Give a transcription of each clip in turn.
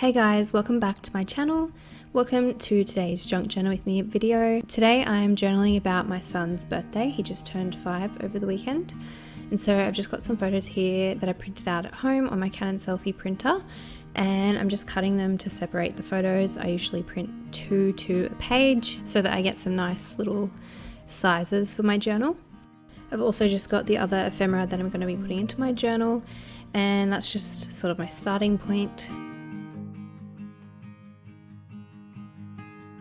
Hey guys, welcome back to my channel. Welcome to today's Junk Journal with Me video. Today I'm journaling about my son's birthday. He just turned 5 over the weekend. And so I've just got some photos here that I printed out at home on my Canon selfie printer. And I'm just cutting them to separate the photos. I usually print 2 to a page so that I get some nice little sizes for my journal. I've also just got the other ephemera that I'm going to be putting into my journal. And that's just sort of my starting point.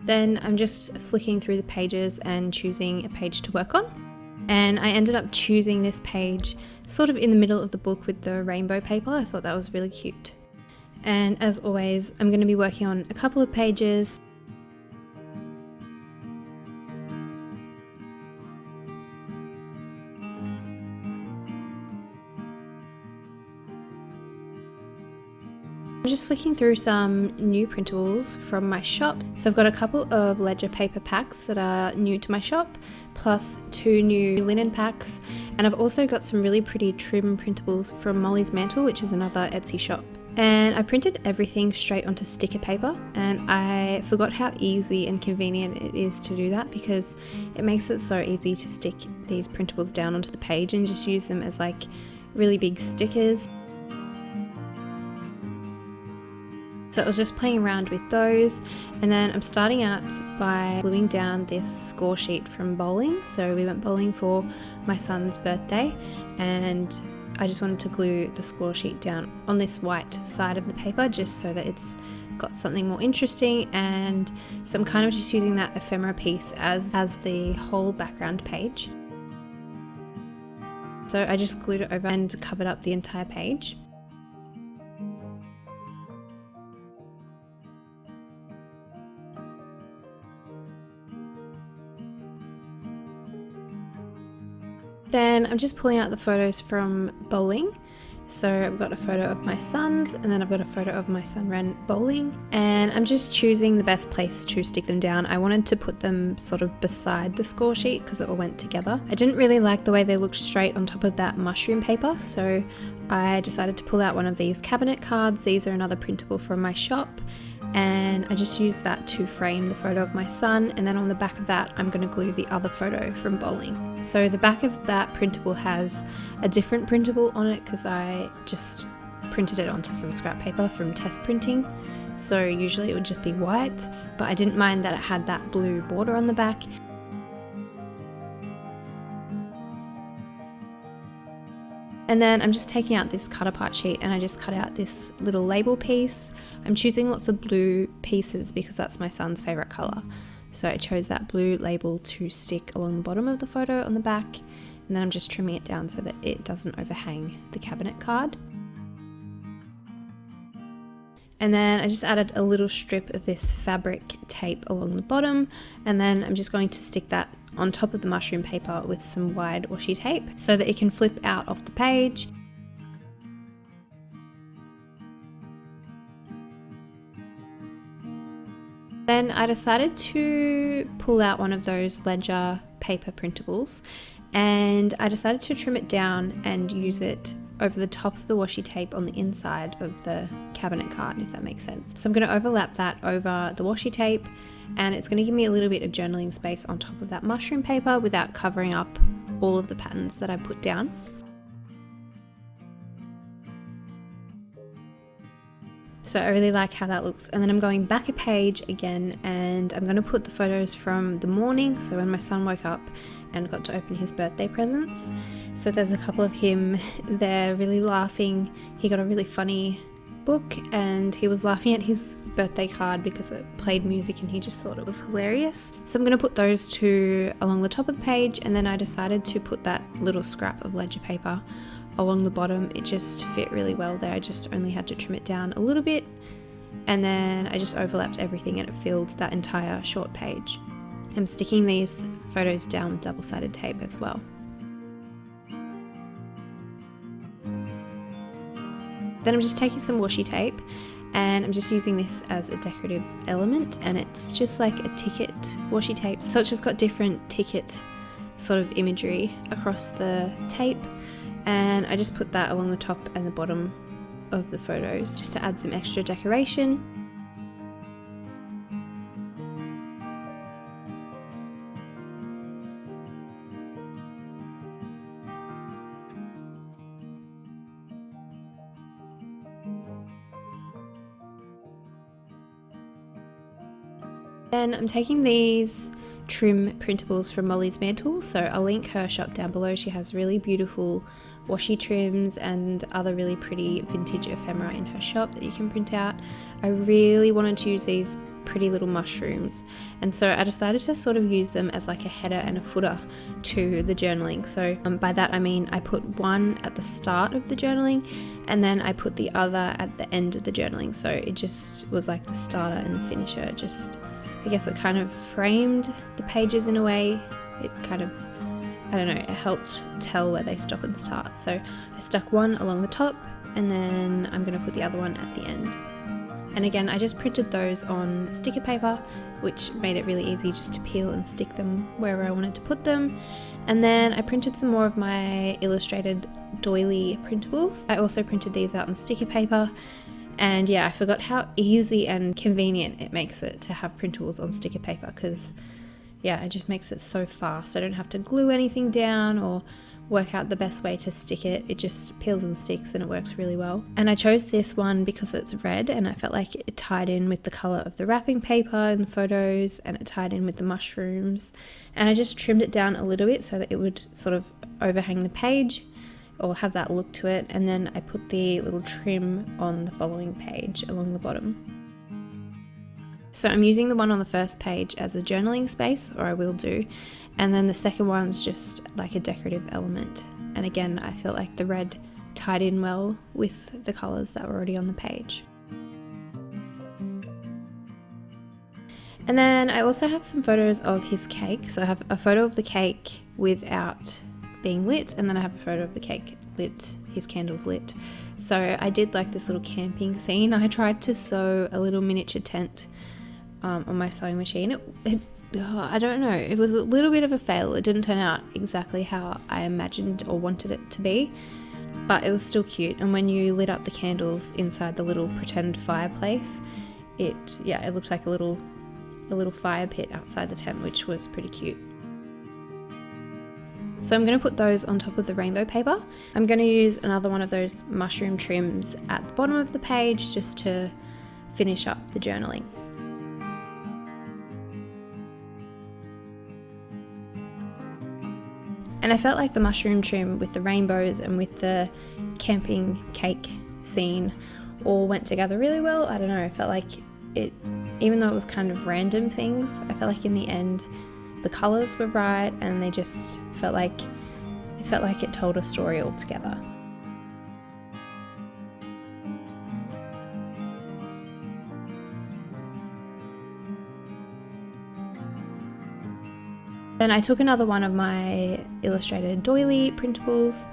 Then I'm just flicking through the pages and choosing a page to work on. And I ended up choosing this page sort of in the middle of the book with the rainbow paper. I thought that was really cute. And as always, I'm going to be working on a couple of pages. I'm just flicking through some new printables from my shop. So I've got a couple of ledger paper packs that are new to my shop, plus 2 new linen packs. And I've also got some really pretty trim printables from Molly's Mantel, which is another Etsy shop. And I printed everything straight onto sticker paper, and I forgot how easy and convenient it is to do that because it makes it so easy to stick these printables down onto the page and just use them as like really big stickers. So I was just playing around with those, and then I'm starting out by gluing down this score sheet from bowling. So we went bowling for my son's birthday, and I just wanted to glue the score sheet down on this white side of the paper just so that it's got something more interesting. And so I'm kind of just using that ephemera piece as the whole background page. So I just glued it over and covered up the entire page. Then I'm just pulling out the photos from bowling. So I've got a photo of my son's, and then I've got a photo of my son ran bowling. And I'm just choosing the best place to stick them down. I wanted to put them sort of beside the score sheet because it all went together. I didn't really like the way they looked straight on top of that mushroom paper, so I decided to pull out one of these cabinet cards. These are another printable from my shop. And I just used that to frame the photo of my son, and then on the back of that I'm going to glue the other photo from bowling. So the back of that printable has a different printable on it because I just printed it onto some scrap paper from test printing. So usually it would just be white, but I didn't mind that it had that blue border on the back. And then I'm just taking out this cut apart sheet and I just cut out this little label piece. I'm choosing lots of blue pieces because that's my son's favourite colour. So I chose that blue label to stick along the bottom of the photo on the back, and then I'm just trimming it down so that it doesn't overhang the cabinet card. And then I just added a little strip of this fabric tape along the bottom, and then I'm just going to stick that on top of the mushroom paper with some wide washi tape so that it can flip out off the page. Then I decided to pull out one of those ledger paper printables, and I decided to trim it down and use it over the top of the washi tape on the inside of the cabinet card, if that makes sense. So I'm going to overlap that over the washi tape, and it's going to give me a little bit of journaling space on top of that mushroom paper without covering up all of the patterns that I put down. So I really like how that looks. And then I'm going back a page again, and I'm going to put the photos from the morning, so when my son woke up and got to open his birthday presents. So there's a couple of him there really laughing. He got a really funny book and he was laughing at his birthday card because it played music and he just thought it was hilarious. So I'm going to put those 2 along the top of the page, and then I decided to put that little scrap of ledger paper along the bottom. It just fit really well there. I just only had to trim it down a little bit, and then I just overlapped everything and it filled that entire short page. I'm sticking these photos down with double-sided tape as well. Then I'm just taking some washi tape and I'm just using this as a decorative element, and it's just like a ticket washi tape. So it's just got different ticket sort of imagery across the tape, and I just put that along the top and the bottom of the photos just to add some extra decoration. Then I'm taking these trim printables from Molly's Mantel, so I'll link her shop down below. She has really beautiful washi trims and other really pretty vintage ephemera in her shop that you can print out. I really wanted to use these pretty little mushrooms, and so I decided to sort of use them as like a header and a footer to the journaling. So by that I mean I put one at the start of the journaling and then I put the other at the end of the journaling, so it just was like the starter and the finisher. Just, I guess it kind of framed the pages in a way. It kind of, I don't know, it helped tell where they stop and start. So I stuck one along the top and then I'm going to put the other one at the end. And again, I just printed those on sticker paper, which made it really easy just to peel and stick them wherever I wanted to put them. And then I printed some more of my illustrated doily printables. I also printed these out on sticker paper. And yeah, I forgot how easy and convenient it makes it to have printables on sticker paper, because yeah, it just makes it so fast. I don't have to glue anything down or work out the best way to stick it. It just peels and sticks and it works really well. And I chose this one because it's red and I felt like it tied in with the colour of the wrapping paper and the photos, and it tied in with the mushrooms. And I just trimmed it down a little bit so that it would sort of overhang the page or have that look to it, and then I put the little trim on the following page along the bottom. So I'm using the one on the first page as a journaling space, or I will do, and then the second one's just like a decorative element. And again, I felt like the red tied in well with the colours that were already on the page. And then I also have some photos of his cake. So I have a photo of the cake without being lit, and then I have a photo of the cake lit, his candles lit. So I did like this little camping scene. I tried to sew a little miniature tent on my sewing machine. I don't know, it was a little bit of a fail. It didn't turn out exactly how I imagined or wanted it to be, but it was still cute. And when you lit up the candles inside the little pretend fireplace, it looked like a little fire pit outside the tent, which was pretty cute. So I'm going to put those on top of the rainbow paper. I'm going to use another one of those mushroom trims at the bottom of the page just to finish up the journaling. And I felt like the mushroom trim with the rainbows and with the camping cake scene all went together really well. I don't know, I felt like it, even though it was kind of random things, I felt like in the end the colours were right, and they just felt like it told a story altogether. Then I took another one of my illustrated doily printables,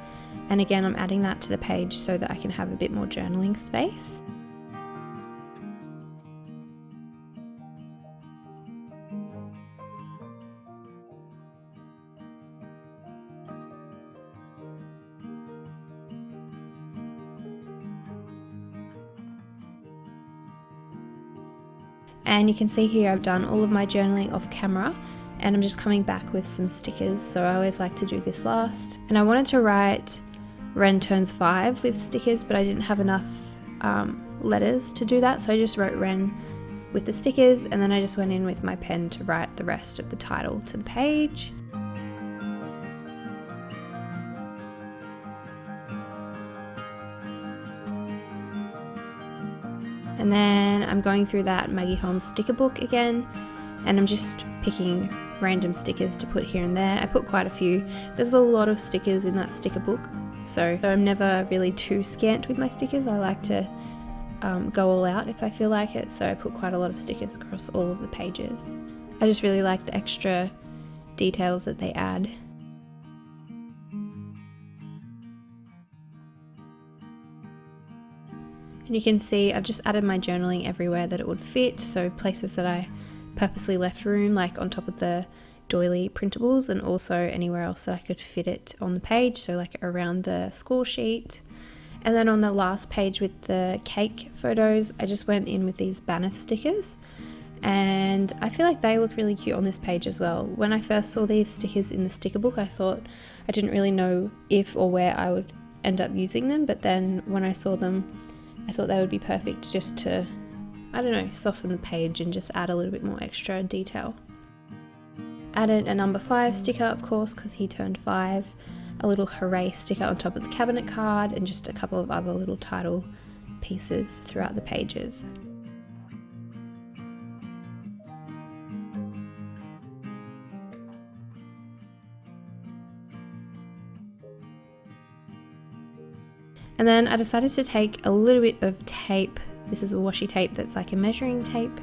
and again I'm adding that to the page so that I can have a bit more journaling space. And you can see here I've done all of my journaling off camera, and I'm just coming back with some stickers, so I always like to do this last. And I wanted to write Ren turns 5 with stickers, but I didn't have enough letters to do that, so I just wrote Ren with the stickers, and then I just went in with my pen to write the rest of the title to the page. And then I'm going through that Maggie Holmes sticker book again, and I'm just picking random stickers to put here and there. I put quite a few. There's a lot of stickers in that sticker book, so I'm never really too scant with my stickers. I like to go all out if I feel like it, so I put quite a lot of stickers across all of the pages. I just really like the extra details that they add. And you can see I've just added my journaling everywhere that it would fit, so places that I purposely left room, like on top of the doily printables, and also anywhere else that I could fit it on the page, so like around the score sheet. And then on the last page with the cake photos, I just went in with these banner stickers, and I feel like they look really cute on this page as well. When I first saw these stickers in the sticker book, I thought I didn't really know if or where I would end up using them, but then when I saw them, I thought they would be perfect just to, I don't know, soften the page and just add a little bit more extra detail. Added a number 5 sticker, of course, because he turned 5, a little hooray sticker on top of the cabinet card, and just a couple of other little title pieces throughout the pages. And then I decided to take a little bit of tape. This is a washi tape that's like a measuring tape,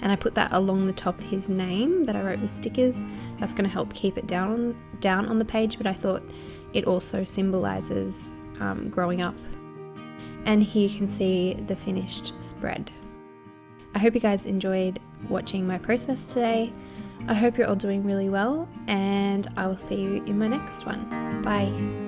and I put that along the top of his name that I wrote with stickers. That's going to help keep it down on the page, but I thought it also symbolizes growing up. And here you can see the finished spread. I hope you guys enjoyed watching my process today. I hope you're all doing really well, and I will see you in my next one. Bye.